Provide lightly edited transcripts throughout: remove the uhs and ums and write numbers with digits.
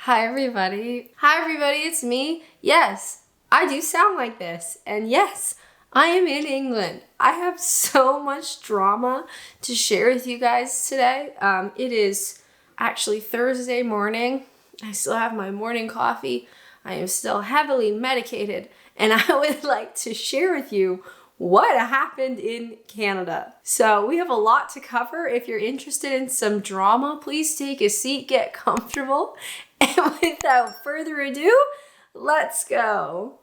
Hi everybody. Hi everybody, it's me. Yes, I do sound like this. And yes, I am in England. I have so much drama to share with you guys today. It is actually Thursday morning. I still have my morning coffee. I am still heavily medicated. And I would like to share with you what happened in Canada. So we have a lot to cover. If you're interested in some drama, please take a seat, get comfortable. And without further ado, let's go.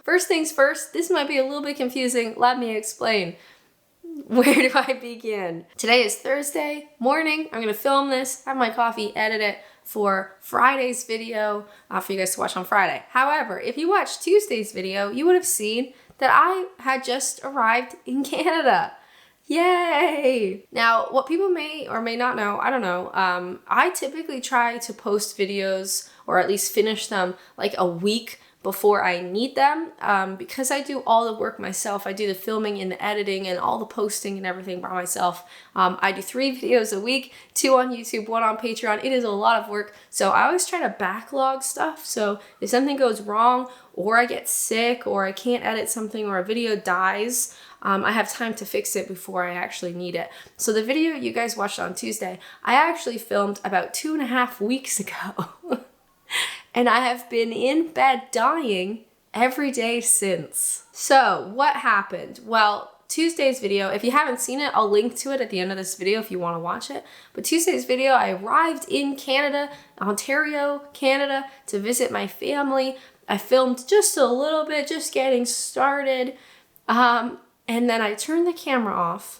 First things first, this might be a little bit confusing. Let me explain. Where do I begin? Today is Thursday morning. I'm gonna film this, have my coffee, edit it for Friday's video for you guys to watch on Friday. However, if you watched Tuesday's video, you would have seen that I had just arrived in Canada. Yay! Now, what people may or may not know, I don't know, I typically try to post videos or at least finish them like a week before I need them because I do all the work myself. I do the filming and the editing and all the posting and everything by myself. I do 3 videos a week, 2 on YouTube, 1 on Patreon. It is a lot of work. So I always try to backlog stuff. So if something goes wrong or I get sick or I can't edit something or a video dies, I have time to fix it before I actually need it. So the video you guys watched on Tuesday, I actually filmed about 2.5 weeks ago. And I have been in bed dying every day since. So what happened? Well, Tuesday's video, if you haven't seen it, I'll link to it at the end of this video if you want to watch it. But Tuesday's video, I arrived in Canada, Ontario, Canada, to visit my family. I filmed just a little bit, just getting started. And then I turned the camera off.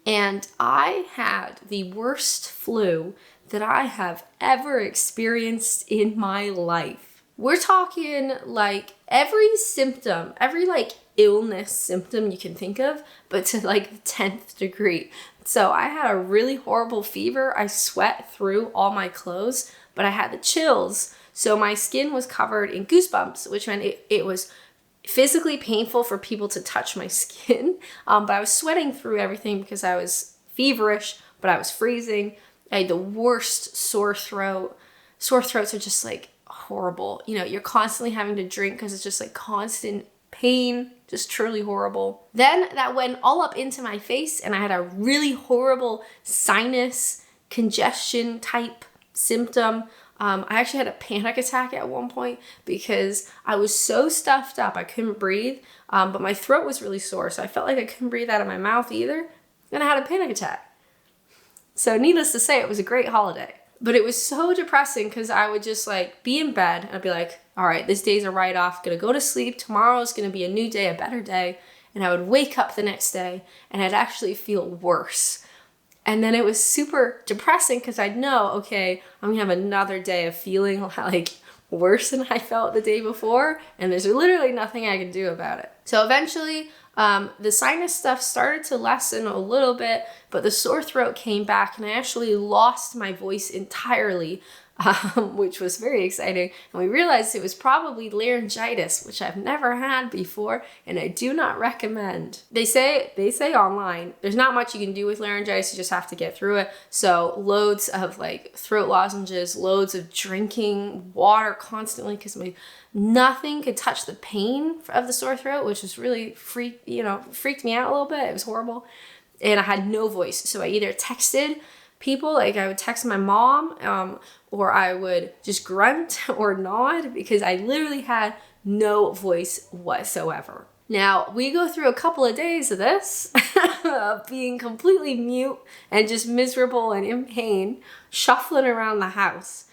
And I had the worst flu that I have ever experienced in my life. We're talking like every symptom, every like illness symptom you can think of, but to like the 10th degree. So I had a really horrible fever. I sweat through all my clothes, but I had the chills. So my skin was covered in goosebumps, which meant it was physically painful for people to touch my skin. But I was sweating through everything because I was feverish, but I was freezing. I had the worst sore throat. Sore throats are just like horrible. You know, you're constantly having to drink because it's just like constant pain, just truly horrible. Then that went all up into my face and I had a really horrible sinus congestion type symptom. I actually had a panic attack at one point because I was so stuffed up I couldn't breathe, but my throat was really sore, so I felt like I couldn't breathe out of my mouth either, and I had a panic attack. So needless to say, it was a great holiday. But it was so depressing because I would just like be in bed and I'd be like, all right, this day's a write-off, gonna go to sleep, tomorrow's gonna be a new day, a better day. And I would wake up the next day and I'd actually feel worse. And then it was super depressing because I'd know, okay, I'm gonna have another day of feeling like worse than I felt the day before, and there's literally nothing I can do about it. So eventually, the sinus stuff started to lessen a little bit, but the sore throat came back and I actually lost my voice entirely, which was very exciting. And we realized it was probably laryngitis, which I've never had before, and I do not recommend. They say online, there's not much you can do with laryngitis, you just have to get through it. So loads of like throat lozenges, loads of drinking water constantly, because nothing could touch the pain of the sore throat, which was really freaked me out a little bit. It was horrible. And I had no voice. So I either texted people, like I would text my mom, or I would just grunt or nod because I literally had no voice whatsoever. Now, we go through a couple of days of this, of being completely mute and just miserable and in pain, shuffling around the house.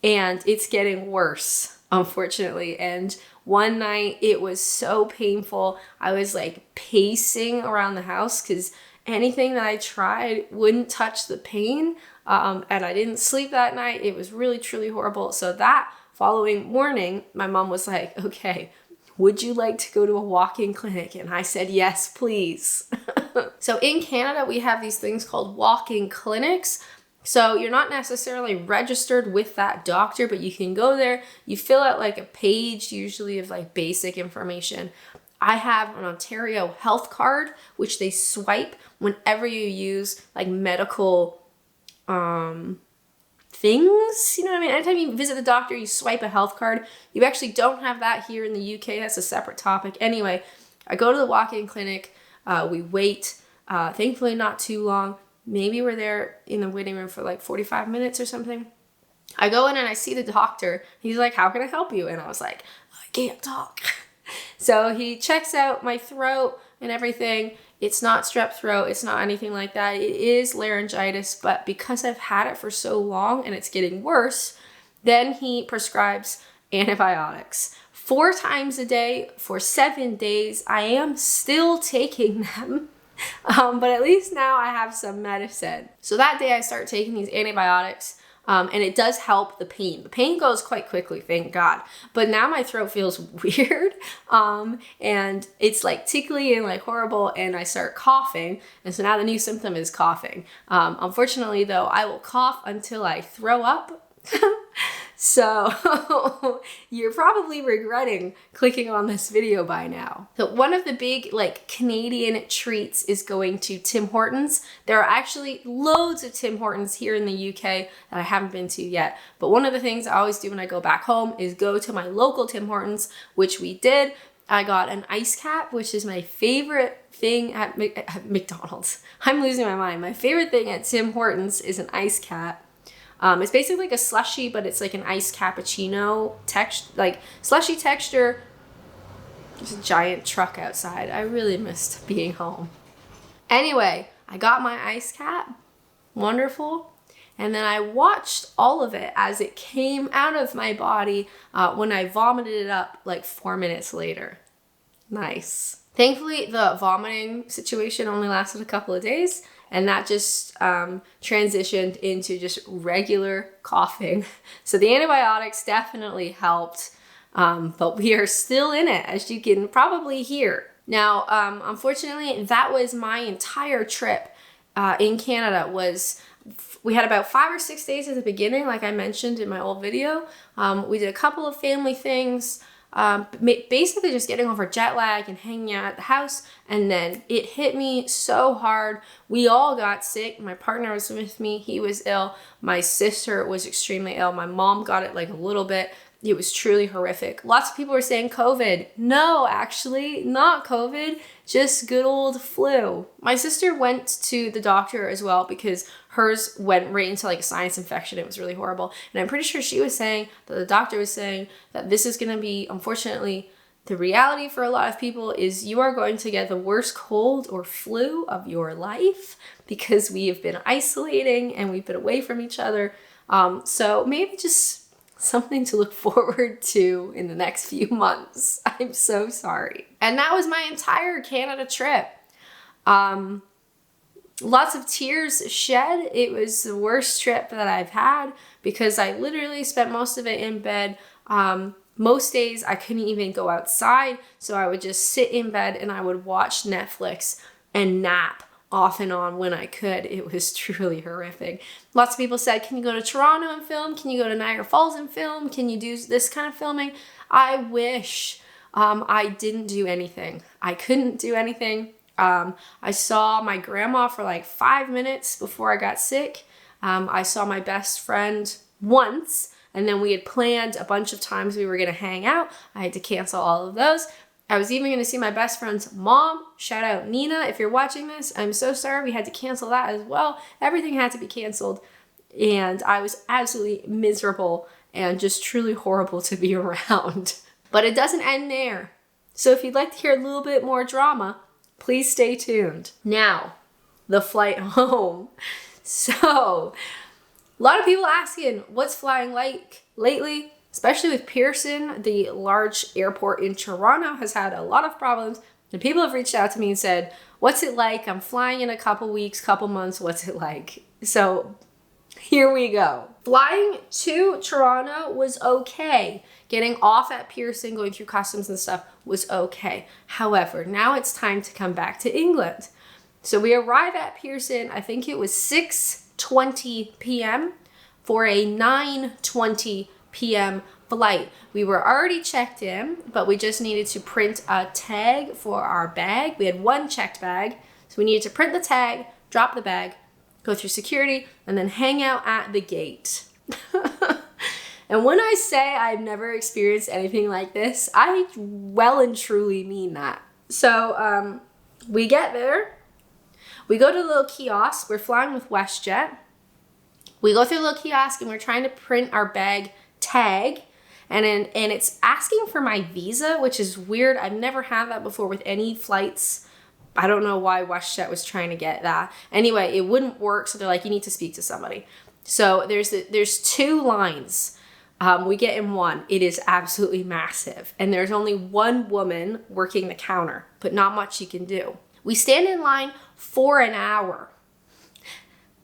And it's getting worse, unfortunately. And one night it was so painful. I was like pacing around the house because anything that I tried wouldn't touch the pain. And I didn't sleep that night. It was really, truly horrible. So that following morning, my mom was like, okay, would you like to go to a walk-in clinic? And I said, yes, please. So in Canada, we have these things called walk-in clinics. So you're not necessarily registered with that doctor, but you can go there. You fill out like a page, usually of like basic information. I have an Ontario health card, which they swipe whenever you use like medical things. You know what I mean? Anytime you visit the doctor, you swipe a health card. You actually don't have that here in the UK. That's a separate topic. Anyway, I go to the walk-in clinic. We wait. Thankfully, not too long. Maybe we're there in the waiting room for like 45 minutes or something. I go in and I see the doctor. He's like, how can I help you? And I was like, I can't talk. So he checks out my throat and everything. It's not strep throat. It's not anything like that. It is laryngitis, but because I've had it for so long and it's getting worse, then he prescribes antibiotics 4 times a day for 7 days. I am still taking them. But at least now I have some medicine. So that day I start taking these antibiotics, and it does help the pain. The pain goes quite quickly, thank God. But now my throat feels weird, and it's like tickly and like horrible, and I start coughing. And so now the new symptom is coughing. Unfortunately though, I will cough until I throw up. So you're probably regretting clicking on this video by now. So one of the big like Canadian treats is going to Tim Hortons. There are actually loads of Tim Hortons here in the UK that I haven't been to yet. But one of the things I always do when I go back home is go to my local Tim Hortons, which we did. I got an ice cap, which is my favorite thing at McDonald's. I'm losing my mind. My favorite thing at Tim Hortons is an ice cap. It's basically like a slushie, but it's like an iced cappuccino like slushy texture. There's a giant truck outside. I really missed being home. Anyway, I got my ice cap. Wonderful. And then I watched all of it as it came out of my body when I vomited it up like 4 minutes later. Nice. Thankfully, the vomiting situation only lasted a couple of days. And that just transitioned into just regular coughing. So the antibiotics definitely helped, but we are still in it, as you can probably hear. Now, unfortunately, that was my entire trip in Canada. We had about 5 or 6 days at the beginning, like I mentioned in my old video. We did a couple of family things. Basically just getting over jet lag and hanging out at the house, and then it hit me so hard. We all got sick. My partner was with me. He was ill. My sister was extremely ill. My mom got it like a little bit. It was truly horrific. Lots of people were saying COVID. No, actually, not COVID, just good old flu. My sister went to the doctor as well because hers went right into like a sinus infection. It was really horrible. And I'm pretty sure she was saying that the doctor was saying that this is going to be, unfortunately, the reality for a lot of people is you are going to get the worst cold or flu of your life because we have been isolating and we've been away from each other. So maybe just something to look forward to in the next few months. I'm so sorry. And that was my entire Canada trip. Lots of tears shed. It was the worst trip that I've had because I literally spent most of it in bed. Most days I couldn't even go outside, so I would just sit in bed and I would watch Netflix and nap off and on when I could. It was truly horrific. Lots of people said, can you go to Toronto and film? Can you go to Niagara Falls and film? Can you do this kind of filming? I wish. I didn't do anything. I couldn't do anything. I saw my grandma for like 5 minutes before I got sick. I saw my best friend once, and then we had planned a bunch of times we were going to hang out. I had to cancel all of those. I was even going to see my best friend's mom. Shout out Nina, if you're watching this. I'm so sorry we had to cancel that as well. Everything had to be canceled. And I was absolutely miserable and just truly horrible to be around. But it doesn't end there. So if you'd like to hear a little bit more drama, please stay tuned. Now, the flight home. So, a lot of people asking, what's flying like lately? Especially with Pearson, the large airport in Toronto has had a lot of problems. And people have reached out to me and said, what's it like? I'm flying in a couple weeks, couple months. What's it like? So here we go. Flying to Toronto was okay. Getting off at Pearson, going through customs and stuff was okay. However, now it's time to come back to England. So we arrive at Pearson, I think it was 6:20 p.m. for a 9:20 p.m. flight. We were already checked in, but we just needed to print a tag for our bag. We had one checked bag, so we needed to print the tag, drop the bag, go through security, and then hang out at the gate. And when I say I've never experienced anything like this, I well and truly mean that. So we get there. We go to the little kiosk. We're flying with WestJet. We go through the little kiosk and we're trying to print our bag tag. And it's asking for my visa, which is weird. I've never had that before with any flights. I don't know why WestJet was trying to get that. Anyway, it wouldn't work. So they're like, you need to speak to somebody. So there's two lines. We get in one. It is absolutely massive. And there's only one woman working the counter, but not much you can do. We stand in line for an hour.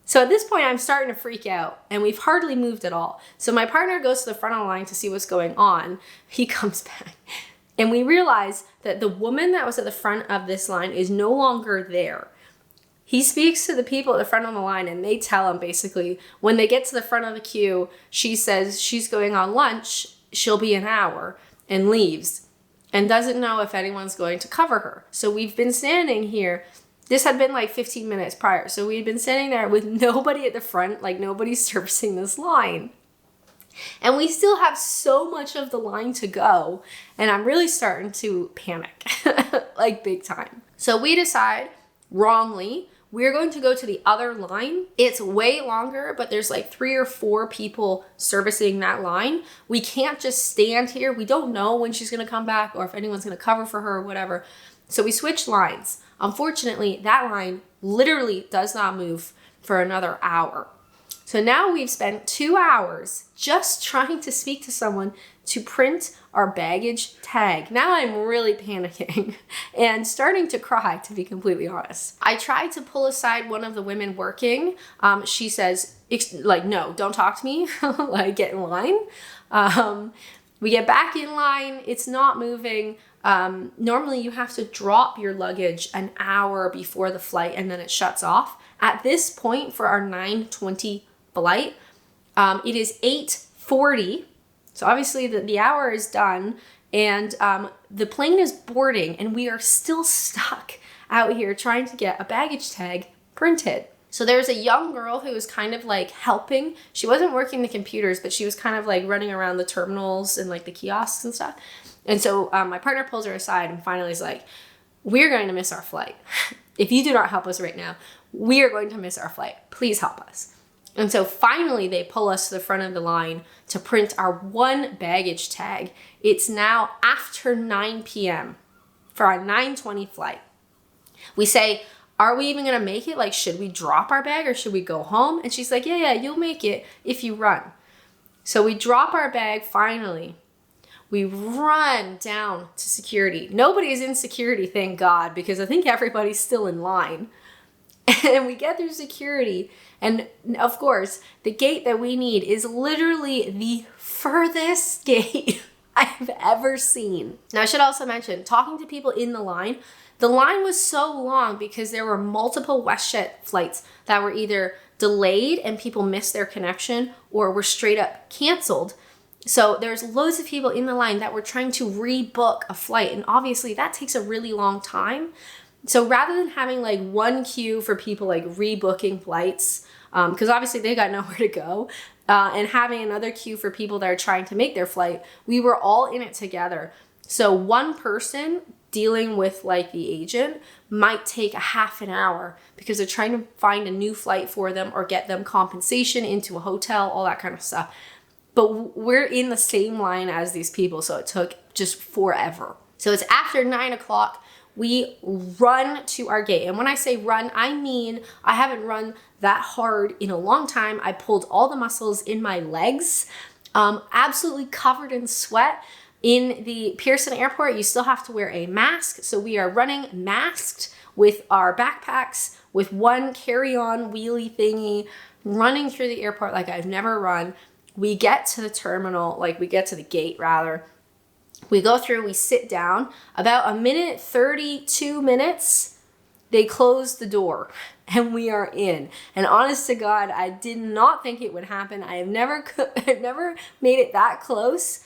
So at this point, I'm starting to freak out, and we've hardly moved at all. So my partner goes to the front of the line to see what's going on. He comes back, and we realize that the woman that was at the front of this line is no longer there. He speaks to the people at the front of the line, and they tell him basically, when they get to the front of the queue, she says she's going on lunch, she'll be an hour, and leaves, and doesn't know if anyone's going to cover her. So we've been standing here. This had been like 15 minutes prior. So we had been standing there with nobody at the front, like nobody's servicing this line. And we still have so much of the line to go. And I'm really starting to panic, like big time. So we decide, wrongly, we're going to go to the other line. It's way longer, but there's like 3 or 4 people servicing that line. We can't just stand here. We don't know when she's gonna come back or if anyone's gonna cover for her or whatever. So we switch lines. Unfortunately, that line literally does not move for another hour. So now we've spent 2 hours just trying to speak to someone to print our baggage tag. Now I'm really panicking and starting to cry, to be completely honest. I tried to pull aside one of the women working. She says, like, no, don't talk to me, like get in line. We get back in line, it's not moving. Normally you have to drop your luggage an hour before the flight and then it shuts off. At this point for our 9:20 flight, it is 8:40. So obviously the hour is done and the plane is boarding and we are still stuck out here trying to get a baggage tag printed. So there's a young girl who was kind of like helping. She wasn't working the computers, but she was kind of like running around the terminals and like the kiosks and stuff. And so my partner pulls her aside and finally is like, we're going to miss our flight. If you do not help us right now, we are going to miss our flight. Please help us. And so finally they pull us to the front of the line to print our one baggage tag. It's now after 9 p.m. for our 9:20 flight. We say, are we even gonna make it? Like, should we drop our bag or should we go home? And she's like, yeah, you'll make it if you run. So we drop our bag finally. We run down to security. Nobody is in security, thank God, because I think everybody's still in line. And we get through security. And of course, the gate that we need is literally the furthest gate I've ever seen. Now, I should also mention, talking to people in the line was so long because there were multiple WestJet flights that were either delayed and people missed their connection or were straight up canceled. So there's loads of people in the line that were trying to rebook a flight. And obviously that takes a really long time. So rather than having like one queue for people like rebooking flights, because obviously they got nowhere to go, and having another queue for people that are trying to make their flight, we were all in it together. So one person dealing with like the agent might take a half an hour because they're trying to find a new flight for them or get them compensation into a hotel, all that kind of stuff. But we're in the same line as these people, so it took just forever. So it's after 9 o'clock. We run to our gate. And when I say run, I mean I haven't run that hard in a long time. I pulled all the muscles in my legs, absolutely covered in sweat. In the Pearson Airport, you still have to wear a mask. So we are running masked with our backpacks, with one carry-on wheelie thingy, running through the airport like I've never run. We get to the terminal, like we get to the gate rather. We go through, we sit down. About a minute, 32 minutes, they close the door and we are in. And honest to God, I did not think it would happen. I've never made it that close.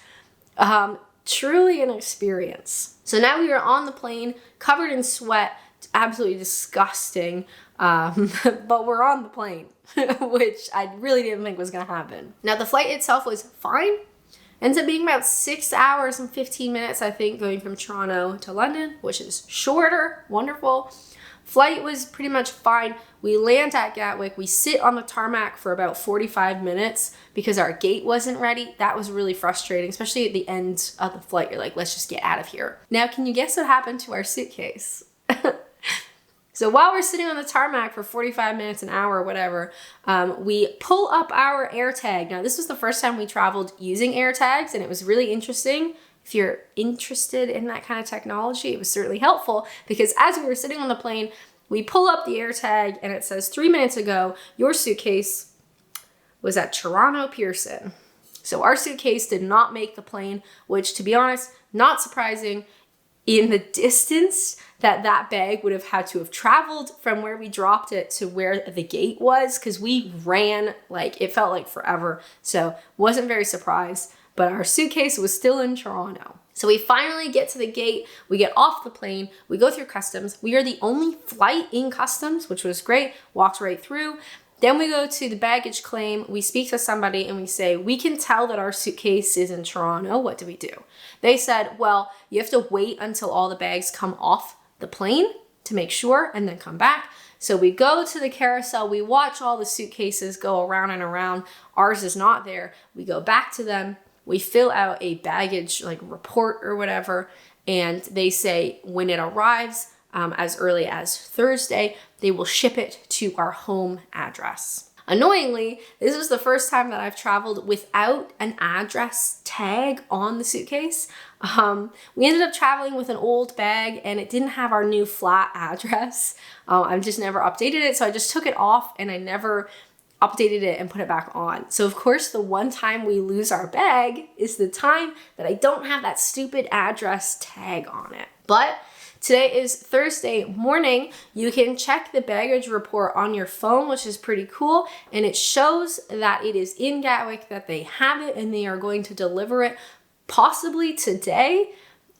Truly an experience. So now we are on the plane, covered in sweat, absolutely disgusting. But we're on the plane, which I really didn't think was gonna happen. Now the flight itself was fine. Ends up being about 6 hours and 15 minutes, I think, going from Toronto to London, which is shorter, wonderful. Flight was pretty much fine. We land at Gatwick. We sit on the tarmac for about 45 minutes because our gate wasn't ready. That was really frustrating, especially at the end of the flight. You're like, let's just get out of here. Now, can you guess what happened to our suitcase? So while we're sitting on the tarmac for 45 minutes, an hour, whatever, we pull up our AirTag. Now, this was the first time we traveled using AirTags, and it was really interesting. If you're interested in that kind of technology, it was certainly helpful because as we were sitting on the plane, we pull up the AirTag and it says 3 minutes ago, your suitcase was at Toronto Pearson. So our suitcase did not make the plane, which, to be honest, not surprising in the distance that bag would have had to have traveled from where we dropped it to where the gate was, because we ran, like, it felt like forever. So wasn't very surprised, but our suitcase was still in Toronto. So we finally get to the gate, we get off the plane, we go through customs. We are the only flight in customs, which was great, walked right through. Then we go to the baggage claim, we speak to somebody and we say, we can tell that our suitcase is in Toronto, what do we do? They said, well, you have to wait until all the bags come off the plane to make sure and then come back. So we go to the carousel, we watch all the suitcases go around and around. Ours is not there. We go back to them, we fill out a baggage like report or whatever, and they say when it arrives, as early as Thursday, they will ship it to our home address. Annoyingly, this was the first time that I've traveled without an address tag on the suitcase. We ended up traveling with an old bag and it didn't have our new flat address. I've just never updated it, so I just took it off and I never updated it and put it back on. So of course, the one time we lose our bag is the time that I don't have that stupid address tag on it. But today is Thursday morning. You can check the baggage report on your phone, which is pretty cool. And it shows that it is in Gatwick, that they have it, and they are going to deliver it possibly today.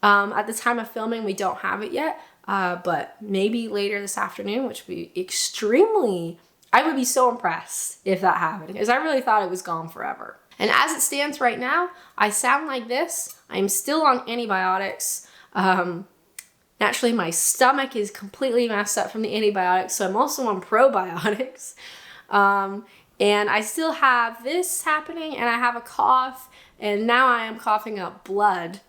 At the time of filming, we don't have it yet, but maybe later this afternoon, which would be extremely, I would be so impressed if that happened because I really thought it was gone forever. And as it stands right now, I sound like this. I'm still on antibiotics. Naturally, my stomach is completely messed up from the antibiotics, so I'm also on probiotics. And I still have this happening, and I have a cough, and now I am coughing up blood.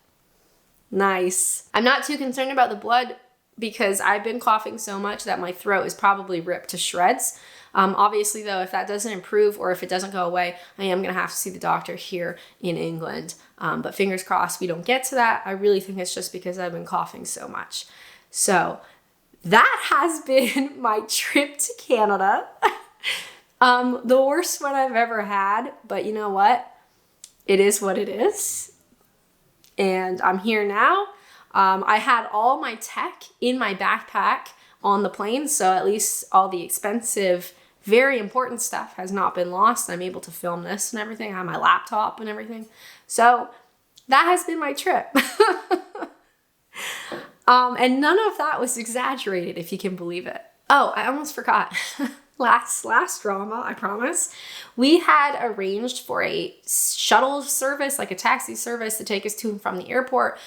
Nice. I'm not too concerned about the blood because I've been coughing so much that my throat is probably ripped to shreds. Obviously, though, if that doesn't improve or if it doesn't go away, I am going to have to see the doctor here in England. But fingers crossed we don't get to that. I really think it's just because I've been coughing so much. So that has been my trip to Canada. The worst one I've ever had, but you know what? It is what it is. And I'm here now. I had all my tech in my backpack on the plane, so at least all the expensive, very important stuff has not been lost. I'm able to film this and everything. I have my laptop and everything. So that has been my trip. And none of that was exaggerated, if you can believe it. Oh, I almost forgot. Last drama, I promise. We had arranged for a shuttle service, like a taxi service, to take us to and from the airport.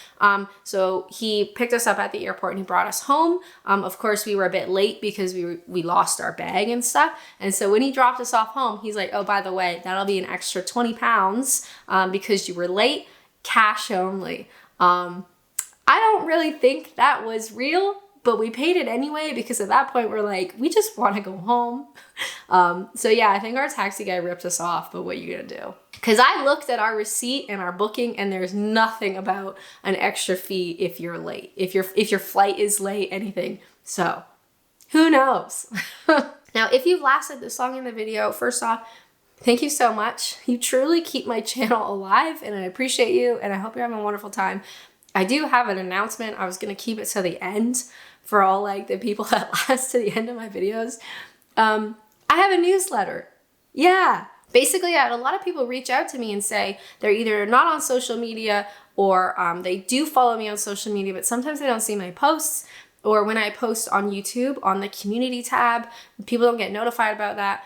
So he picked us up at the airport and he brought us home. Of course, we were a bit late because we lost our bag and stuff. And so when he dropped us off home, he's like, oh, by the way, that'll be an extra 20 pounds because you were late, cash only. I don't really think that was real, but we paid it anyway because at that point we're like, we just want to go home. So yeah, I think our taxi guy ripped us off, but what are you gonna do? Because I looked at our receipt and our booking and there's nothing about an extra fee if you're late, if your flight is late, anything. So who knows? Now, if you've lasted this long in the video, first off, thank you so much. You truly keep my channel alive and I appreciate you and I hope you're having a wonderful time. I do have an announcement. I was gonna keep it to the end for all like the people that last to the end of my videos. I have a newsletter. Yeah. Basically, I had a lot of people reach out to me and say they're either not on social media or they do follow me on social media, but sometimes they don't see my posts. or when I post on YouTube on the community tab, people don't get notified about that.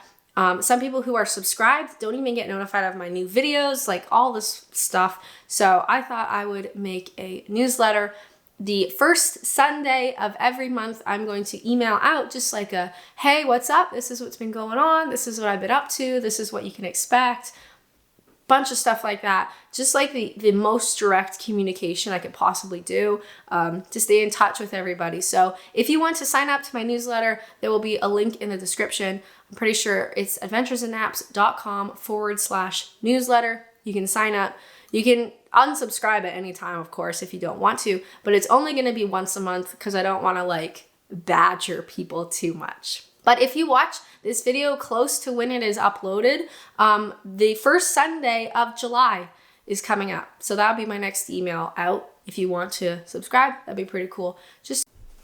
Some people who are subscribed don't even get notified of my new videos, like all this stuff. So I thought I would make a newsletter. The first Sunday of every month, I'm going to email out just like a, hey, what's up? This is what's been going on. This is what I've been up to. This is what you can expect. Bunch of stuff like that. Just like the most direct communication I could possibly do to stay in touch with everybody. So if you want to sign up to my newsletter, there will be a link in the description. I'm pretty sure it's adventuresinapps.com/newsletter. You can sign up. You can unsubscribe at any time, of course, if you don't want to, but it's only going to be once a month because I don't want to like badger people too much. But if you watch this video close to when it is uploaded, the first Sunday of July is coming up. So that'll be my next email out. If you want to subscribe, that'd be pretty cool.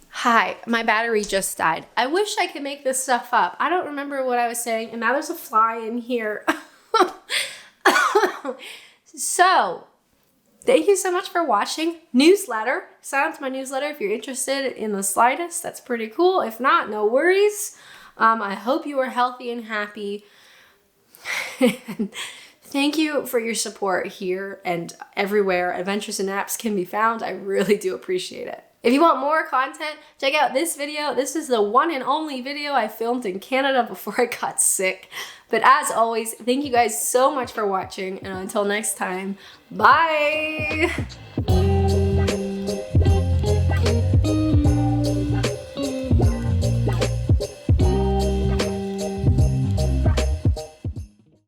Hi, my battery just died. I wish I could make this stuff up. I don't remember what I was saying, and now there's a fly in here. So, thank you so much for watching. Newsletter. Sign up to my newsletter if you're interested in the slightest. That's pretty cool. If not, no worries. I hope you are healthy and happy. Thank you for your support here and everywhere Adventures in Apps can be found. I really do appreciate it. If you want more content, check out this video. This is the one and only video I filmed in Canada before I got sick. But as always, thank you guys so much for watching, and until next time, bye!